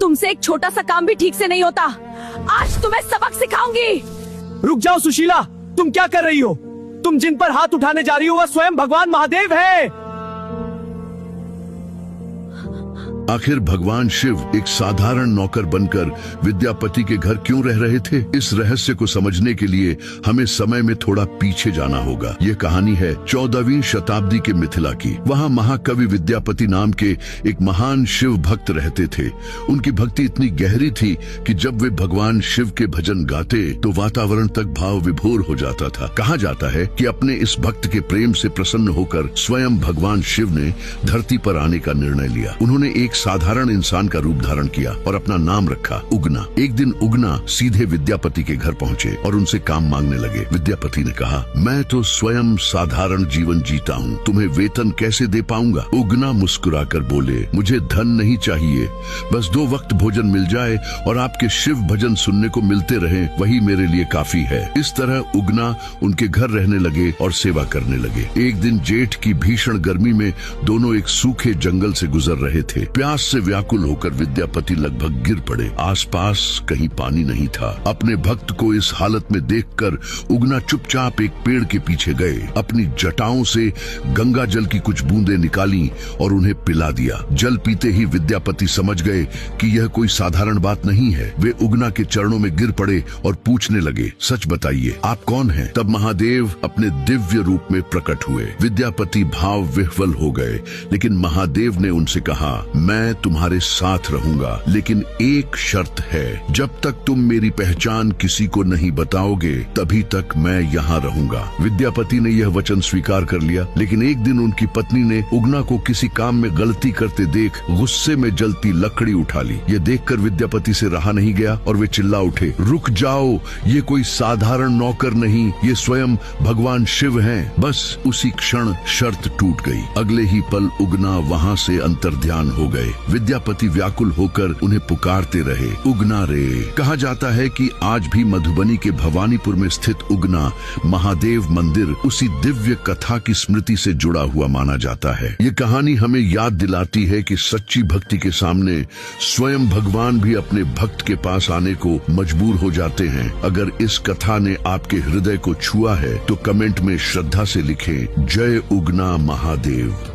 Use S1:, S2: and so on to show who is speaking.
S1: तुमसे एक छोटा सा काम भी ठीक से नहीं होता। आज तुम्हें सबक सिखाऊंगी।
S2: रुक जाओ सुशीला, तुम क्या कर रही हो? तुम जिन पर हाथ उठाने जा रही हो वह स्वयं भगवान महादेव है।
S3: आखिर भगवान शिव एक साधारण नौकर बनकर विद्यापति के घर क्यों रह रहे थे? इस रहस्य को समझने के लिए हमें समय में थोड़ा पीछे जाना होगा। ये कहानी है 14वीं शताब्दी के मिथिला की। वहाँ महाकवि विद्यापति नाम के एक महान शिव भक्त रहते थे। उनकी भक्ति इतनी गहरी थी कि जब वे भगवान शिव के भजन गाते तो वातावरण तक भाव विभोर हो जाता था। कहा जाता है कि अपने इस भक्त के प्रेम से प्रसन्न होकर स्वयं भगवान शिव ने धरती पर आने का निर्णय लिया। उन्होंने एक साधारण इंसान का रूप धारण किया और अपना नाम रखा उगना। एक दिन उगना सीधे विद्यापति के घर पहुँचे और उनसे काम मांगने लगे। विद्यापति ने कहा, मैं तो स्वयं साधारण जीवन जीता हूँ, तुम्हें वेतन कैसे दे पाऊंगा? उगना मुस्कुराकर बोले, मुझे धन नहीं चाहिए, बस 2 वक्त भोजन मिल जाए और आपके शिव भजन सुनने को मिलते रहे, वही मेरे लिए काफी है। इस तरह उगना उनके घर रहने लगे और सेवा करने लगे। एक दिन जेठ की भीषण गर्मी में दोनों एक सूखे जंगल से गुजर रहे थे। प्यास से व्याकुल होकर विद्यापति लगभग गिर पड़े। आसपास कहीं पानी नहीं था। अपने भक्त को इस हालत में देखकर उगना चुपचाप एक पेड़ के पीछे गए, अपनी जटाओं से गंगा जल की कुछ बूंदें निकाली और उन्हें पिला दिया। जल पीते ही विद्यापति समझ गए कि यह कोई साधारण बात नहीं है। वे उगना के चरणों में गिर पड़े और पूछने लगे, सच बताइए, आप कौन हैं? तब महादेव अपने दिव्य रूप में प्रकट हुए। विद्यापति भाव विह्वल हो गए, लेकिन महादेव ने उनसे कहा, मैं तुम्हारे साथ रहूंगा, लेकिन एक शर्त है, जब तक तुम मेरी पहचान किसी को नहीं बताओगे तभी तक मैं यहाँ रहूंगा। विद्यापति ने यह वचन स्वीकार कर लिया, लेकिन एक दिन उनकी पत्नी ने उगना को किसी काम में गलती करते देख गुस्से में जलती लकड़ी उठा ली। ये देखकर विद्यापति से रहा नहीं गया और वे चिल्ला उठे, रुक जाओ, ये कोई साधारण नौकर नहीं, ये स्वयं भगवान शिव हैं। बस उसी क्षण शर्त टूट गई। अगले ही पल उगना वहाँ से अंतर्ध्यान हो गए। विद्यापति व्याकुल होकर उन्हें पुकारते रहे, उगना रे। कहा जाता है कि आज भी मधुबनी के भवानीपुर में स्थित उगना महादेव मंदिर उसी दिव्य कथा की स्मृति से जुड़ा हुआ माना जाता है। ये कहानी हमें याद दिलाती है कि सच्ची भक्ति के सामने स्वयं भगवान भी अपने भक्त के पास आने को मजबूर हो जाते हैं। अगर इस कथा ने आपके हृदय को छुआ है तो कमेंट में श्रद्धा से लिखें, जय उगना महादेव।